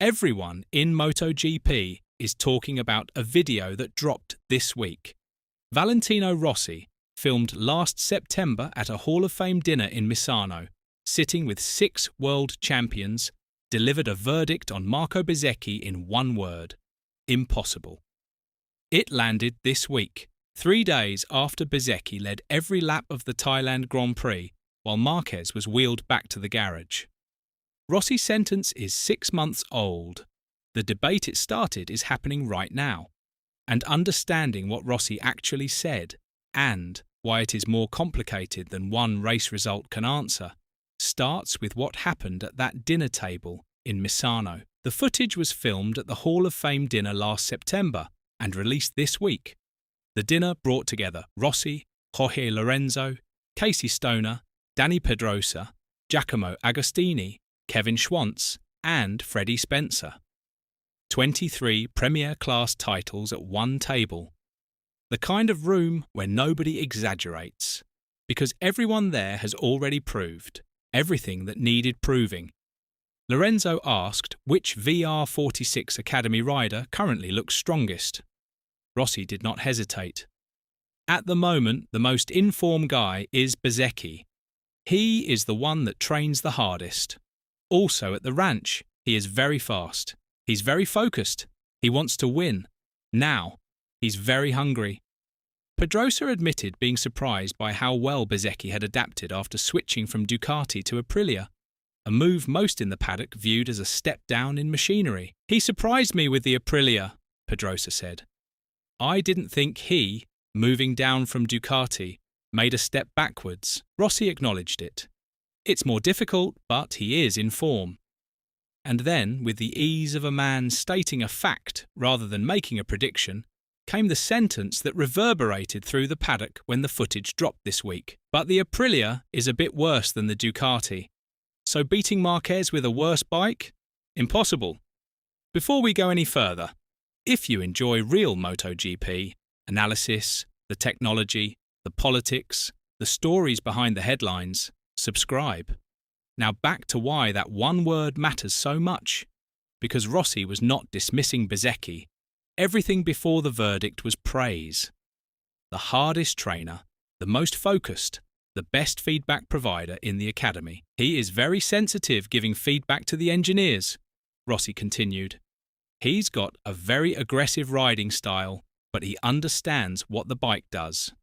Everyone in MotoGP is talking about a video that dropped this week. Valentino Rossi filmed last September at a Hall of Fame dinner in Misano, sitting with 6 world champions, delivered a verdict on Marco Bezzecchi in one word: impossible. It landed this week, 3 days after Bezzecchi led every lap of the Thailand Grand Prix, while Marquez was wheeled back to the garage. Rossi's sentence is 6 months old. The debate it started is happening right now. And understanding what Rossi actually said, and why it is more complicated than one race result can answer, starts with what happened at that dinner table in Misano. The footage was filmed at the Hall of Fame dinner last September and released this week. The dinner brought together Rossi, Jorge Lorenzo, Casey Stoner, Danny Pedrosa, Giacomo Agostini, Kevin Schwantz, and Freddie Spencer. 23 premier-class titles at one table. The kind of room where nobody exaggerates, because everyone there has already proved everything that needed proving. Lorenzo asked which VR46 Academy rider currently looks strongest. Rossi did not hesitate. At the moment, the most in-form guy is Bezzecchi. He is the one that trains the hardest. Also at the ranch, he is very fast. He's very focused. He wants to win. Now, he's very hungry. Pedrosa admitted being surprised by how well Bezzecchi had adapted after switching from Ducati to Aprilia, a move most in the paddock viewed as a step down in machinery. He surprised me with the Aprilia, Pedrosa said. I didn't think he, moving down from Ducati, made a step backwards. Rossi acknowledged it. It's more difficult, but he is in form. And then, with the ease of a man stating a fact rather than making a prediction, came the sentence that reverberated through the paddock when the footage dropped this week. But the Aprilia is a bit worse than the Ducati. So beating Marquez with a worse bike? Impossible. Before we go any further, if you enjoy real MotoGP, analysis, the technology, the politics, the stories behind the headlines, subscribe. Now back to why that one word matters so much. Because Rossi was not dismissing Bezzecchi. Everything before the verdict was praise. The hardest trainer, the most focused, the best feedback provider in the academy. He is very sensitive giving feedback to the engineers, Rossi continued. He's got a very aggressive riding style, but he understands what the bike does.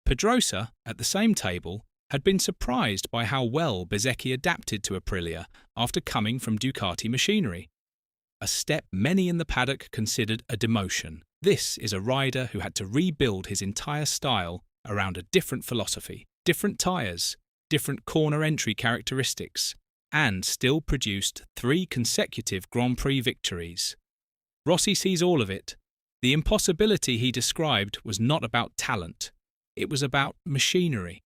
Pedrosa, at the same table, had been surprised by how well Bezzecchi adapted to Aprilia after coming from Ducati machinery. A step many in the paddock considered a demotion. This is a rider who had to rebuild his entire style around a different philosophy, different tyres, different corner entry characteristics, and still produced 3 consecutive Grand Prix victories. Rossi sees all of it. The impossibility he described was not about talent. It was about machinery.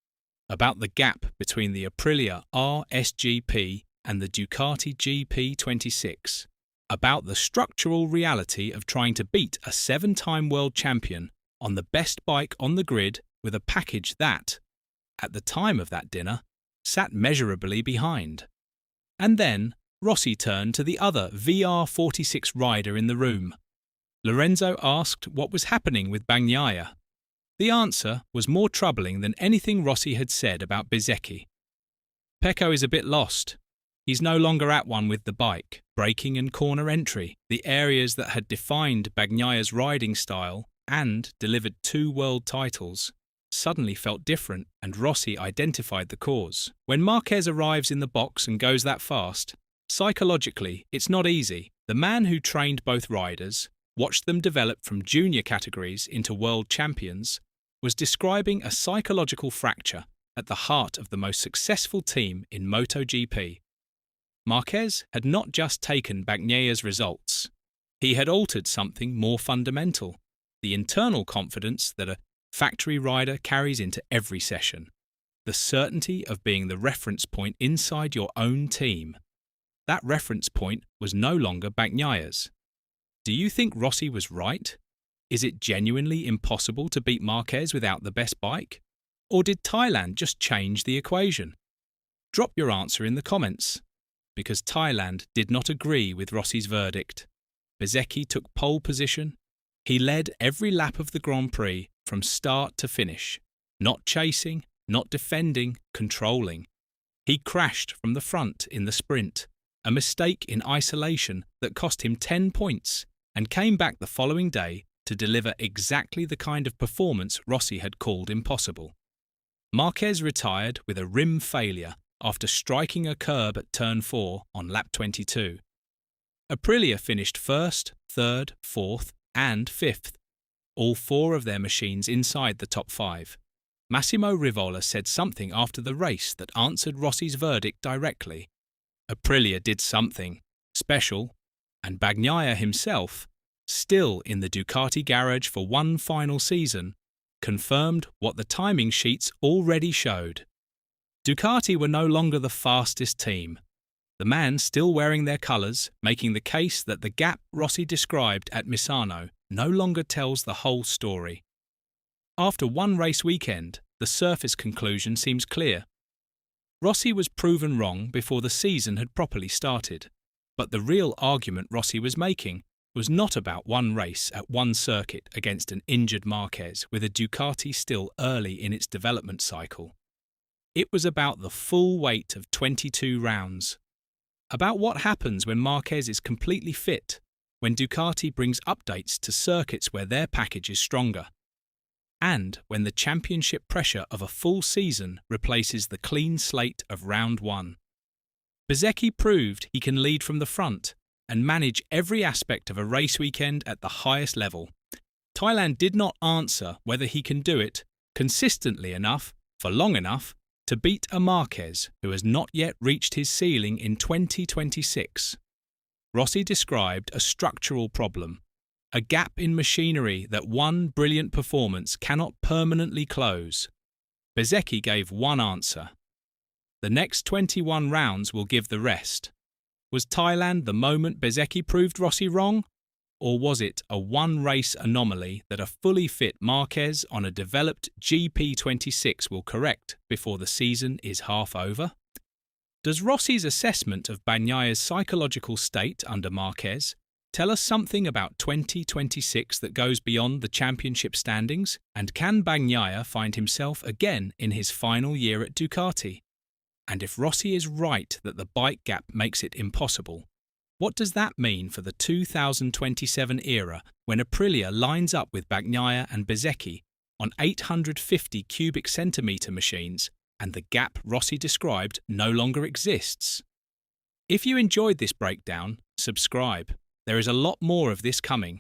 About the gap between the Aprilia RSGP and the Ducati GP26, about the structural reality of trying to beat a 7-time world champion on the best bike on the grid with a package that, at the time of that dinner, sat measurably behind. And then Rossi turned to the other VR46 rider in the room. Lorenzo asked what was happening with Bagnaia. The answer was more troubling than anything Rossi had said about Bezzecchi. Pecco is a bit lost. He's no longer at one with the bike, braking and corner entry, the areas that had defined Bagnaia's riding style and delivered 2 world titles, suddenly felt different, and Rossi identified the cause. When Marquez arrives in the box and goes that fast, psychologically, it's not easy. The man who trained both riders, watched them develop from junior categories into world champions, was describing a psychological fracture at the heart of the most successful team in MotoGP. Marquez had not just taken Bagnaia's results. He had altered something more fundamental, the internal confidence that a factory rider carries into every session, the certainty of being the reference point inside your own team. That reference point was no longer Bagnaia's. Do you think Rossi was right? Is it genuinely impossible to beat Marquez without the best bike? Or did Thailand just change the equation? Drop your answer in the comments. because Thailand did not agree with Rossi's verdict. Bezzecchi took pole position. He led every lap of the Grand Prix from start to finish, not chasing, not defending, controlling. He crashed from the front in the sprint, a mistake in isolation that cost him 10 points, and came back the following day to deliver exactly the kind of performance Rossi had called impossible. Marquez retired with a rim failure after striking a curb at turn 4 on lap 22. Aprilia finished first, third, fourth and fifth, all 4 of their machines inside the top 5. Massimo Rivola said something after the race that answered Rossi's verdict directly. Aprilia did something special, and Bagnaia himself, still in the Ducati garage for one final season, confirmed what the timing sheets already showed. Ducati were no longer the fastest team. The man still wearing their colours, making the case that the gap Rossi described at Misano no longer tells the whole story. After one race weekend, the surface conclusion seems clear. Rossi was proven wrong before the season had properly started, but the real argument Rossi was making was not about one race at one circuit against an injured Marquez with a Ducati still early in its development cycle. It was about the full weight of 22 rounds. About what happens when Marquez is completely fit, when Ducati brings updates to circuits where their package is stronger, and when the championship pressure of a full season replaces the clean slate of round 1. Bezzecchi proved he can lead from the front and manage every aspect of a race weekend at the highest level. Thailand did not answer whether he can do it consistently enough, for long enough, to beat a Marquez who has not yet reached his ceiling in 2026. Rossi described a structural problem, a gap in machinery that one brilliant performance cannot permanently close. Bezzecchi gave one answer. The next 21 rounds will give the rest. Was Thailand the moment Bezzecchi proved Rossi wrong? Or was it a one-race anomaly that a fully fit Marquez on a developed GP26 will correct before the season is half over? Does Rossi's assessment of Bagnaia's psychological state under Marquez tell us something about 2026 that goes beyond the championship standings? And can Bagnaia find himself again in his final year at Ducati? And if Rossi is right that the bike gap makes it impossible, what does that mean for the 2027 era when Aprilia lines up with Bagnaia and Bezzecchi on 850 cubic centimetre machines and the gap Rossi described no longer exists? If you enjoyed this breakdown, subscribe. There is a lot more of this coming.